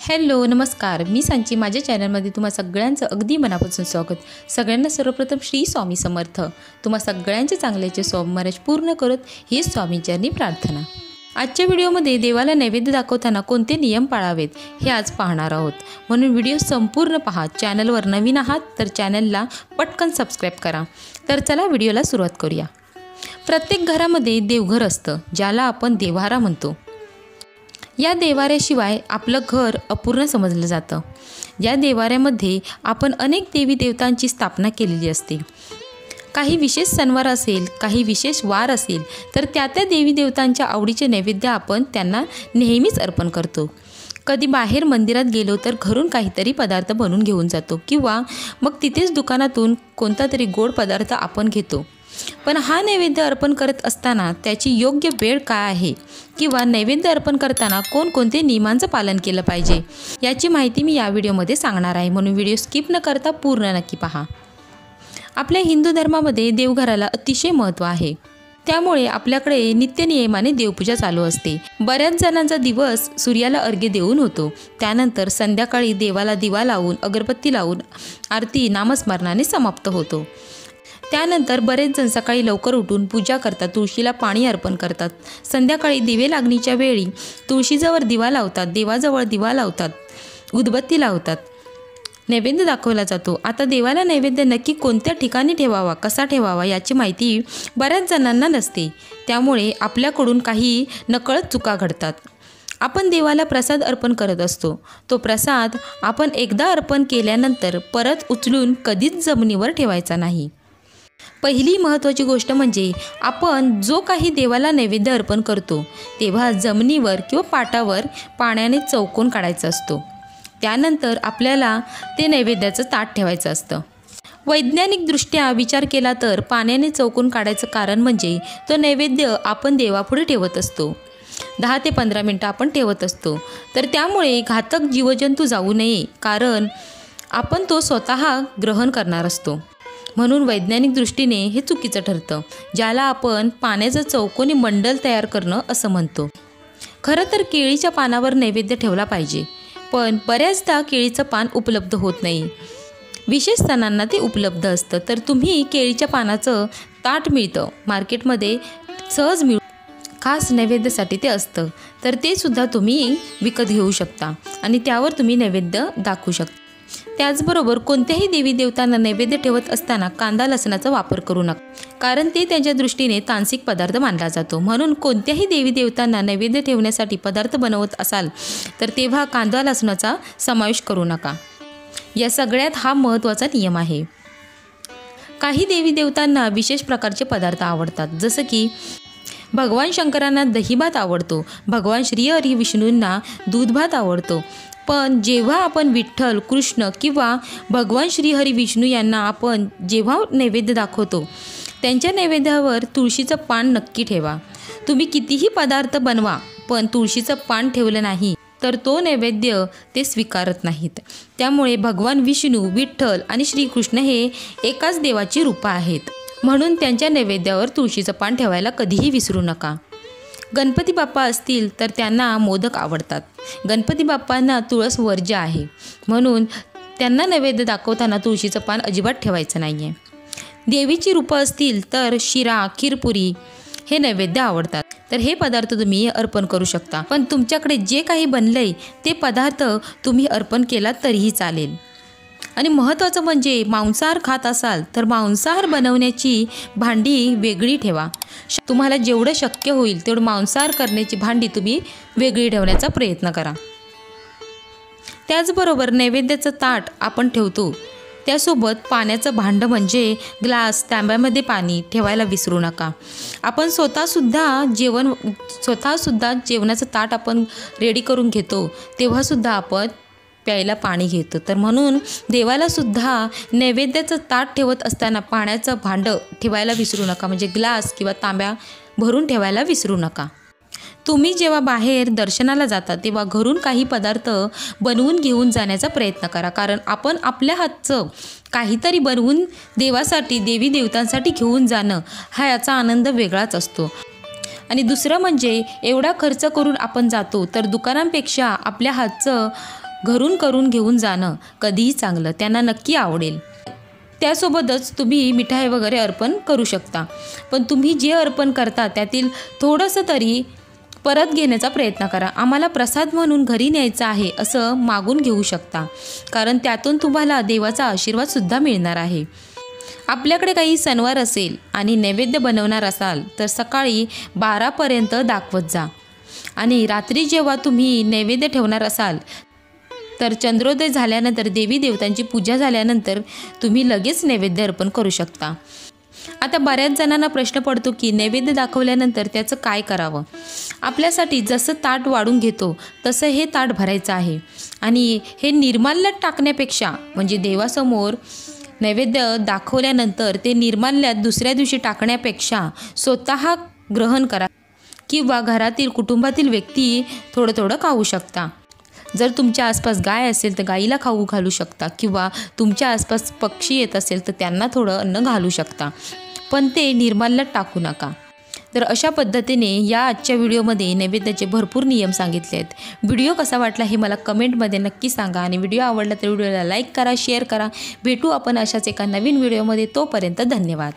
Hello नमस्कार, मी सांची माझ्या चॅनलमध्ये तुम्हा सगळ्यांचं अगदी मनापासून स्वागत। सगळ्यांना सर्वप्रथम श्री स्वामी समर्थ। तुम्हा सगळ्यांचे चांगल्याचे स्वामीराज पूर्ण करत ही स्वामींचरणी प्रार्थना। आजच्या व्हिडिओमध्ये देवाला नैवेद्य दाखवताना कोणते नियम पाळावेत हे आज पाहणार आहोत, म्हणून व्हिडिओ संपूर्ण पहा। चॅनलवर नवीन आहात तर चॅनलला पटकन सबस्क्राइब करा। तर चला व्हिडिओला सुरुवात करूया। प्रत्येक घरामध्ये देवघर असतं, ज्याला आपण देव्हारा म्हणतो। या देवाऱ्याशिवाय आपलं घर अपूर्ण समजलं जातं। या देवाऱ्यामध्ये आपण अनेक देवी देवतांची स्थापना केलेली असते। काही विशेष सणवार असेल, काही विशेष वार असेल तर त्या देवी देवतांच्या आवडीचे नैवेद्य आपण त्यांना नेहमीच अर्पण करतो। कधी बाहेर मंदिरात गेलो तर घरून काहीतरी पदार्थ बनवून घेऊन जातो किंवा मग तिथेच दुकानातून कोणता तरी गोड पदार्थ आपण घेतो। पण हा नैवेद्य अर्पण करत असताना त्याची योग्य वेळ काय आहे किंवा नैवेद्य अर्पण करताना कोणकोणते नियमांचं पालन केलं पाहिजे याची माहिती मी या व्हिडिओमध्ये सांगणार आहे, म्हणून व्हिडिओ स्किप न करता पूर्ण नक्की पहा। आपल्या हिंदू धर्मामध्ये देवघराला अतिशय महत्त्व आहे, त्यामुळे आपल्याकडे नित्यनियमाने देवपूजा चालू असते। बऱ्याच जणांचा दिवस सूर्याला अर्घ्य देऊन होतो, त्यानंतर संध्याकाळी देवाला दिवा लावून अगरबत्ती लावून आरती नामस्मरणाने समाप्त होतो। त्यानंतर बरेच जण सकाळी लवकर उठून पूजा करतात, तुळशीला पाणी अर्पण करतात। संध्याकाळी दिवे लागणीच्या वेळी तुळशीजवळ दिवा लावतात, देवाजवळ दिवा लावतात, उदबत्ती लावतात, नैवेद्य दाखवला जातो। आता देवाला नैवेद्य नक्की कोणत्या ठिकाणी ठेवावा, कसा ठेवावा याची माहिती बऱ्याच जणांना नसते, त्यामुळे आपल्याकडून काही नकळत चुका घडतात। आपण देवाला प्रसाद अर्पण करत असतो, तो प्रसाद आपण एकदा अर्पण केल्यानंतर परत उचलून कधीच जमिनीवर ठेवायचा नाही। पहिली महत्त्वाची गोष्ट म्हणजे आपण जो काही देवाला नैवेद्य अर्पण करतो तेव्हा जमिनीवर किंवा पाटावर पाण्याने चौकोन काढायचा असतो। त्यानंतर आपल्याला ते नैवेद्याचं ताट ठेवायचं असतं। वैज्ञानिकदृष्ट्या विचार केला तर पाण्याने चौकोन काढायचं कारण म्हणजे तो नैवेद्य आपण देवापुढे ठेवत असतो, 10 ते 15 मिनटं आपण ठेवत असतो, तर त्यामुळे घातक जीवजंतू जाऊ नये, कारण आपण तो स्वतः ग्रहण करणार असतो। म्हणून वैज्ञानिक दृष्टीने हे चुकीचं ठरतं, ज्याला आपण पाण्याचं चौकोनी मंडल तयार करणं असं म्हणतो। खरं तर केळीच्या पानावर नैवेद्य ठेवला पाहिजे, पण बऱ्याचदा केळीचं पान उपलब्ध होत नाही। विशेष सणांना ते उपलब्ध असतं, तर तुम्ही केळीच्या पानाचं ताट मिळतं मार्केटमध्ये, सहज खास नैवेद्यासाठी ते असतं, तर ते सुद्धा तुम्ही विकत घेऊ शकता आणि त्यावर तुम्ही नैवेद्य दाखवू शकता। त्याचबरोबर कोणत्याही देवी देवतांना नैवेद्य ठेवत असताना कांदा लसणाचा वापर करू नका, कारण ते त्यांच्या दृष्टीने तांत्रिक पदार्थ मानला जातो। म्हणून कोणत्याही देवी देवतांना नैवेद्य ठेवण्यासाठी पदार्थ बनवत असाल तर तेव्हा कांदा लसणाचा समावेश करू नका। या सगळ्यात हा महत्त्वाचा नियम आहे। काही देवी देवतांना विशेष प्रकारचे पदार्थ आवडतात, जसं की भगवान शंकरांना दहीभात आवडतो, भगवान श्रीहरी विष्णूंना दूधभात आवडतो। पण जेव्हा आपण विठ्ठल कृष्ण किंवा भगवान श्रीहरी विष्णू यांना आपण जेव्हा नैवेद्य दाखवतो त्यांच्या नैवेद्यावर तुळशीचं पान नक्की ठेवा। तुम्ही कितीही पदार्थ बनवा पण तुळशीचं पान ठेवलं नाही तर तो नैवेद्य ते स्वीकारत नाहीत। त्यामुळे भगवान विष्णू, विठ्ठल आणि श्रीकृष्ण हे एकाच देवाची रूपं आहेत, म्हणून त्यांच्या नैवेद्यावर तुळशीचं पान ठेवायला कधीही विसरू नका। गणपती बाप्पा असतील तर त्यांना मोदक आवडतात, गणपती बाप्पांना तुळस वर्ज्य आहे, म्हणून त्यांना नैवेद्य दाखवताना तुळशीचं पान अजिबात ठेवायचं नाही आहे। देवीची रूपं असतील तर शिरा, खीरपुरी हे नैवेद्य आवडतात, तर हे पदार्थ तुम्ही अर्पण करू शकता। पण तुमच्याकडे जे काही बनलंय ते पदार्थ तुम्ही अर्पण केला तरीही चालेल। आणि महत्त्वाचं म्हणजे मांसाहार खात असाल तर मांसाहार बनवण्याची भांडी वेगळी ठेवा। तुम्हाला जेवढं शक्य होईल तेवढं मांसाहार करण्याची भांडी तुम्ही वेगळी ठेवण्याचा प्रयत्न करा। त्याचबरोबर नैवेद्याचं ताट आपण ठेवतो त्यासोबत पाण्याचं भांडं म्हणजे ग्लास, तांब्यामध्ये पाणी ठेवायला विसरू नका। आपण स्वतःसुद्धा जेवणाचं ताट आपण रेडी करून घेतो तेव्हासुद्धा आपण प्यायला पाणी घेतो, तर म्हणून देवाला सुद्धा नैवेद्याचं ताट ठेवत असताना पाण्याचं भांडं ठेवायला विसरू नका, म्हणजे ग्लास किंवा तांब्या भरून ठेवायला विसरू नका। तुम्ही जेव्हा बाहेर दर्शनाला जाता तेव्हा घरून काही पदार्थ बनवून घेऊन जाण्याचा प्रयत्न करा, कारण आपण आपल्या हातचं काहीतरी बनवून देवासाठी, देवी देवतांसाठी घेऊन जाणं हा याचा आनंद वेगळाच असतो। आणि दुसरं म्हणजे एवढा खर्च करून आपण जातो तर दुकानांपेक्षा आपल्या हातचं घरून करून घेऊन जाणं कधीही चांगलं, त्यांना नक्की आवडेल. त्यासोबतच तुम्ही मिठाई वगैरे अर्पण करू शकता, पण तुम्ही जे अर्पण करता त्यातील थोडंसं तरी परत घेण्याचा प्रयत्न करा. आम्हाला प्रसाद म्हणून घरी न्यायचा आहे असं मागून घेऊ शकता, कारण त्यातून तुम्हाला देवाचा आशीर्वादसुद्धा मिळणार आहे. आपल्याकडे काही सणवार असेल आणि नैवेद्य बनवणार असाल तर सकाळी 12पर्यंत दाखवत जा, आणि रात्री जेव्हा तुम्ही नैवेद्य ठेवणार असाल तर चंद्रोदय झाल्यानंतर, देवी देवतांची पूजा झाल्यानंतर तुम्ही लगेच नैवेद्य अर्पण करू शकता. आता बऱ्याच जणांना प्रश्न पडतो की नैवेद्य दाखवल्यानंतर त्याचं काय करावं. आपल्यासाठी जसं ताट वाढून घेतो तसं हे ताट भरायचं आहे, आणि हे निर्माल्यात टाकण्यापेक्षा, म्हणजे देवासमोर नैवेद्य दाखवल्यानंतर ते निर्माल्यात दुसऱ्या दिवशी टाकण्यापेक्षा स्वतः ग्रहण करा, किंवा घरातील कुटुंबातील व्यक्ती थोडं थोडं खाऊ शकता. जर तुमच्या आसपास गाय असेल तर गाईला खाऊ घालू शकता, किंवा तुमच्या आसपास पक्षी येत असेल तर त्यांना थोडं अन्न घालू शकता, पण ते निर्माल्यात टाकू नका. तर अशा पद्धतीने या आजच्या व्हिडिओमध्ये नैवेद्याचे भरपूर नियम सांगितले आहेत. व्हिडिओ कसा वाटला हे मला कमेंटमध्ये नक्की सांगा, आणि व्हिडिओ आवडला तर व्हिडिओला लाईक करा, शेअर करा. भेटू आपण अशाच एका नवीन व्हिडिओमध्ये. तोपर्यंत धन्यवाद.